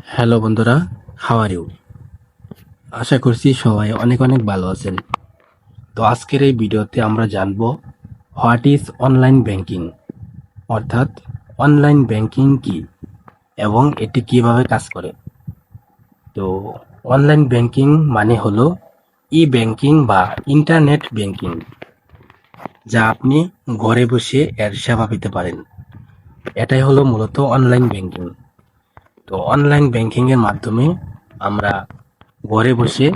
Hello বন্ধুরা, how are you? আশা করছি সবাই অনেক অনেক ভালো আছেন। তো আজকের এই ভিডিওতে আমরা জানব হোয়াট ইজ অনলাইন ব্যাংকিং, অর্থাৎ অনলাইন ব্যাংকিং কি এবং এটি কিভাবে কাজ করে। তো অনলাইন ব্যাংকিং মানে হলো ই ব্যাংকিং বা ইন্টারনেট ব্যাংকিং, যা আপনি ঘরে বসে এর সেবা পেতে পারেন। এটাই হলো মূলত অনলাইন ব্যাংকিং। তো অনলাইন ব্যাংকিং এর মাধ্যমে আমরা ঘরে বসে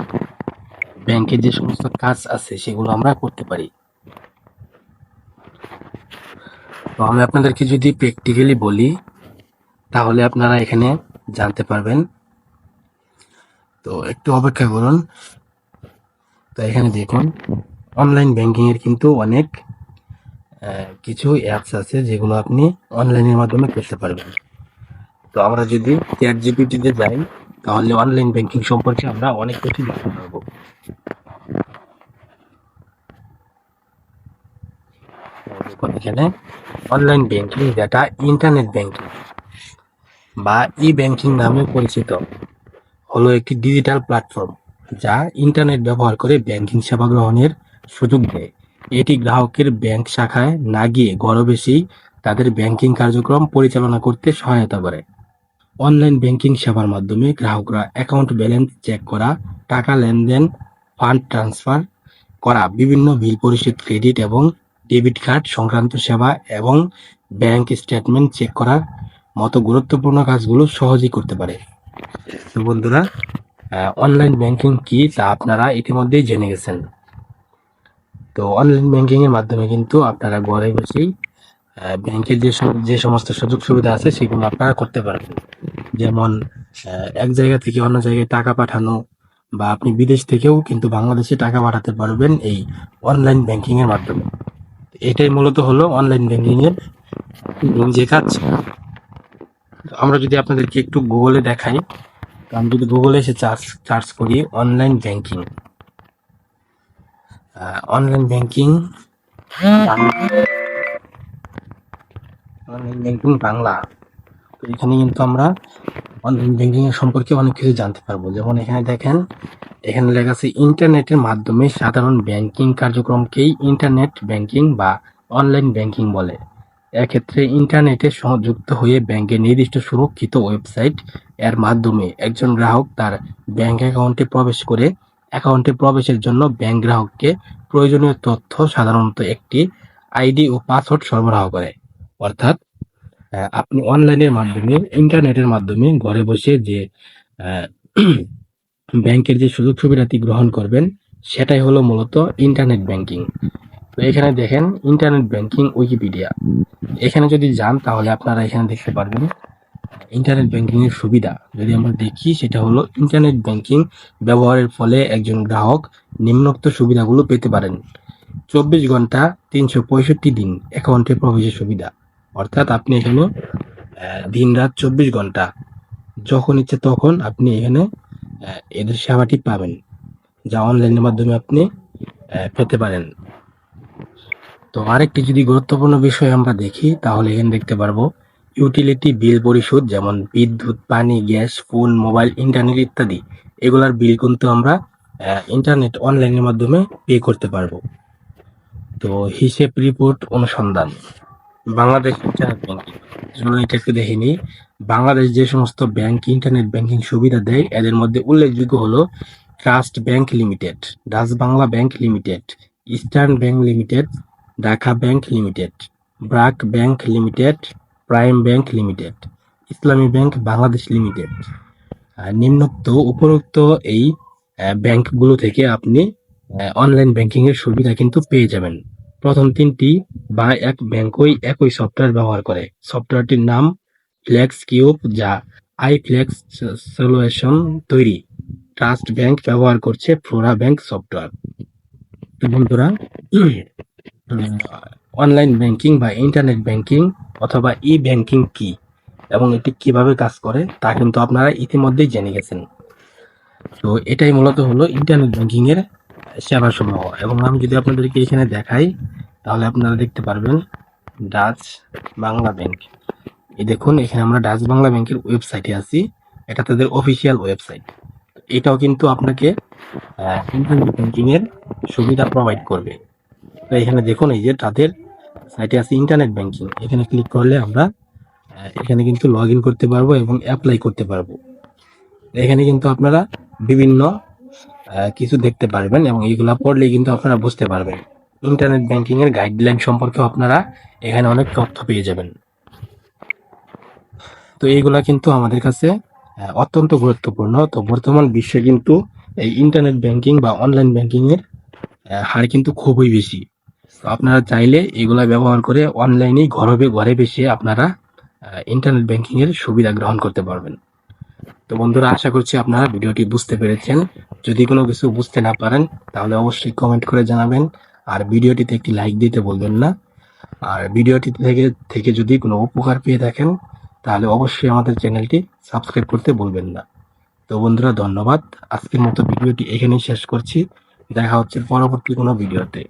ব্যাংকের যে সমস্ত কাজ আছে সেগুলো আমরা করতে পারি। তো আমি আপনাদেরকে যদি প্র্যাকটিক্যালি বলি তাহলে আপনারা এখানে জানতে পারবেন। তো একটু অপেক্ষা করুন। তো এখানে দেখুন, অনলাইন ব্যাংকিং এর কিন্তু অনেক কিছু অ্যাপস আছে যেগুলো আপনি অনলাইনের মাধ্যমে করতে পারবেন। তো আমরা যদি চ্যাট জিপিটিতে যাই তাহলে অনলাইন ব্যাংকিং সম্পর্কে আমরা অনেক কিছু জানতে পারবো। দেখুন এখানে অনলাইন ব্যাংকিং, যেটা ইন্টারনেট ব্যাংকিং বা ই ব্যাংকিং নামে পরিচিত, হলো একটি ডিজিটাল প্ল্যাটফর্ম যা ইন্টারনেট ব্যবহার করে ব্যাংকিং সেবা গ্রহণের সুযোগ দেয়। এটি গ্রাহকের ব্যাংক শাখায় না গিয়ে ঘরে বসেই তাদের ব্যাংকিং কার্যক্রম পরিচালনা করতে সহায়তা করে। অনলাইন ব্যাংকিং সেবার মাধ্যমে গ্রাহকরা অ্যাকাউন্ট ব্যালেন্স চেক করা, টাকা লেনদেন, ফান্ড ট্রান্সফার করা, বিভিন্ন বিল পরিশোধ, ক্রেডিট এবং ডেবিট কার্ড সংক্রান্ত সেবা এবং ব্যাংক স্টেটমেন্ট চেক করার মতো গুরুত্বপূর্ণ কাজগুলো সহজেই করতে পারে। তো বন্ধুরা, অনলাইন ব্যাংকিং কি তা আপনারা ইতিমধ্যেই জেনে গেছেন। তো অনলাইন ব্যাংকিং এর মাধ্যমে কিন্তু আপনারা ঘরে বসেই ব্যাংকের যে সমস্ত সুযোগ সুবিধা আছে সেগুলো আপনারা করতে পারবেন। যেমন এক জায়গা থেকে অন্য জায়গায় টাকা পাঠানো, বা আপনি বিদেশ থেকেও কিন্তু বাংলাদেশে টাকা পাঠাতে পারবেন এই অনলাইন ব্যাংকিং এর মাধ্যমে। এটাই মূলত হলো অনলাইন ব্যাংকিং এর যে কাজ। আমরা যদি আপনাদেরকে একটু গুগলে দেখাই, তো আমি যদি গুগলে এসে সার্চ করি online banking, online banking online banking Bangla, তো এখানে কিন্তু আমরা অনলাইন ব্যাংকিং এর সম্পর্কে অনেক কিছু জানতে পারবো। যেমন এখানে দেখেন, এখানে লেখা আছে ইন্টারনেটের মাধ্যমে সাধারণ ব্যাংকিং কার্যক্রমকেই ইন্টারনেট ব্যাংকিং বা অনলাইন ব্যাংকিং বলে। এক্ষেত্রে ইন্টারনেটে সংযুক্ত হয়ে ব্যাংকের নির্দিষ্ট সুরক্ষিত ওয়েবসাইট এর মাধ্যমে একজন গ্রাহক তার ব্যাংক অ্যাকাউন্টে প্রবেশ করে অ্যাকাউন্টে প্রবেশের জন্য ব্যাংক গ্রাহককে প্রয়োজনীয় তথ্য, সাধারণত একটি আইডি ও পাসওয়ার্ড সরবরাহ করে। অর্থাৎ আপনি অনলাইনের মাধ্যমে, ইন্টারনেটের মাধ্যমে ঘরে বসে যে আহ, ব্যাংকের যে সুযোগ সুবিধাটি গ্রহণ করবেন সেটাই হলো মূলত ইন্টারনেট ব্যাংকিং। তো এখানে দেখেন ইন্টারনেট ব্যাংকিং উইকিপিডিয়া, এখানে যদি যান তাহলে আপনারা এখানে দেখতে পারবেন ইন্টারনেট ব্যাংকিং এর সুবিধা। যদি আমরা দেখি, সেটা হলো ইন্টারনেট ব্যাংকিং ব্যবহারের ফলে একজন গ্রাহক নিম্নোক্ত সুবিধাগুলো পেতে পারেন: 24 ঘন্টা 365 দিন অ্যাকাউন্টে প্রবেশের সুবিধা, অর্থাৎ আপনি এখানে দিন রাত 24 ঘন্টা যখন ইচ্ছে তখন আপনি এখানে এদের সেবাটি পাবেন, যা অনলাইনের মাধ্যমে আপনি পেতে পারেন। তো আরেকটি যদি গুরুত্বপূর্ণ বিষয় আমরা দেখি তাহলে এখানে দেখতে পারবো ইউটিলিটি বিল পরিশোধ, যেমন বিদ্যুৎ, পানি, গ্যাস, ফোন, মোবাইল, ইন্টারনেট ইত্যাদি। এগুলার বিল কিন্তু আমরা ইন্টারনেট অনলাইনের মাধ্যমে পে করতে পারবো। তো হিসেব, রিপোর্ট, অনুসন্ধান, বাংলাদেশ ইন্টারনেট ব্যাংকিং, চলুন এটা একটু দেখে নিই। বাংলাদেশ যে সমস্ত ব্যাংক ইন্টারনেট ব্যাংকিং সুবিধা দেয় এদের মধ্যে উল্লেখযোগ্য হলো trust bank limited, Dutch Bangla bank limited, eastern bank limited, Dhaka bank limited, BRAC bank limited, prime bank limited, ইসলামী ব্যাংক বাংলাদেশ লিমিটেড। নিম্নোক্ত উপরোক্ত এই ব্যাংকগুলো থেকে আপনি অনলাইন ব্যাংকিং এর সুবিধা কিন্তু পেয়ে যাবেন। প্রথম তিনটি বা এক ব্যাংকই একই সফটওয়্যার ব্যবহার করে। সফটওয়্যারটির নাম ফ্লেক্স কিউব, যা আইফ্লেক্স সলিউশন তৈরি। ট্রাস্ট ব্যাংক ব্যবহার করছে ফ্লোরা ব্যাংক সফটওয়্যার। তো বন্ধুরা, অনলাইন ব্যাংকিং বা ইন্টারনেট ব্যাংকিং অথবা ই ব্যাংকিং কি এবং এটি কিভাবে কাজ করে তা কিন্তু আপনারা ইতিমধ্যেই জেনে গেছেন। তো এটাই মূলত হলো ইন্টারনেট ব্যাংকিং এর সেবা সমূহ। এবং আমি যদি আপনাদেরকে এখানে দেখাই তাহলে আপনারা দেখতে পারবেন ডাচ বাংলা ব্যাংক। এই দেখুন, এখানে আমরা ডাচ বাংলা ব্যাংকের ওয়েবসাইটে আছি। এটা তাদের অফিসিয়াল ওয়েবসাইট। এটাও কিন্তু আপনাকে ইন্টারনেট ব্যাংকিং এর সুবিধা প্রোভাইড করবে। তো এখানে দেখুন এই যে তাদের সাইটে আছে ইন্টারনেট ব্যাংকিং, এখানে ক্লিক করলে আমরা এখানে কিন্তু লগ ইন করতে পারবো এবং অ্যাপ্লাই করতে পারবো। এখানে কিন্তু আপনারা বিভিন্ন কিছু দেখতে পারবেন এবং এইগুলা পড়লে কিন্তু আপনারা বুঝতে পারবেন। ইন্টারনেট ব্যাংকিং এর গাইডলাইন সম্পর্কে আপনারা এখানে অনেক তথ্য পেয়ে যাবেন। তো এইগুলা কিন্তু আমাদের কাছে অত্যন্ত গুরুত্বপূর্ণ। তো বর্তমান বিশ্বে কিন্তু এই ইন্টারনেট ব্যাংকিং বা অনলাইন ব্যাংকিং এর হার কিন্তু খুবই বেশি। তো আপনারা চাইলে এগুলা ব্যবহার করে অনলাইনেই ঘরে বসে আপনারা ইন্টারনেট ব্যাংকিং এর সুবিধা গ্রহণ করতে পারবেন। তো বন্ধুরা, আশা করছি আপনারা ভিডিওটি বুঝতে পেরেছেন। যদি কোনো কিছু বুঝতে না পারেন তাহলে অবশ্যই কমেন্ট করে জানাবেন, আর ভিডিওটিতে একটি লাইক দিতে বলবেন না। আর ভিডিওটি থেকে যদি কোনো উপকার পেয়ে থাকেন তাহলে অবশ্যই আমাদের চ্যানেলটি সাবস্ক্রাইব করতে ভুলবেন না। তো বন্ধুরা, ধন্যবাদ। আজকের মতো ভিডিওটি এখানেই শেষ করছি। দেখা হচ্ছে পরবর্তী কোনো ভিডিওতে।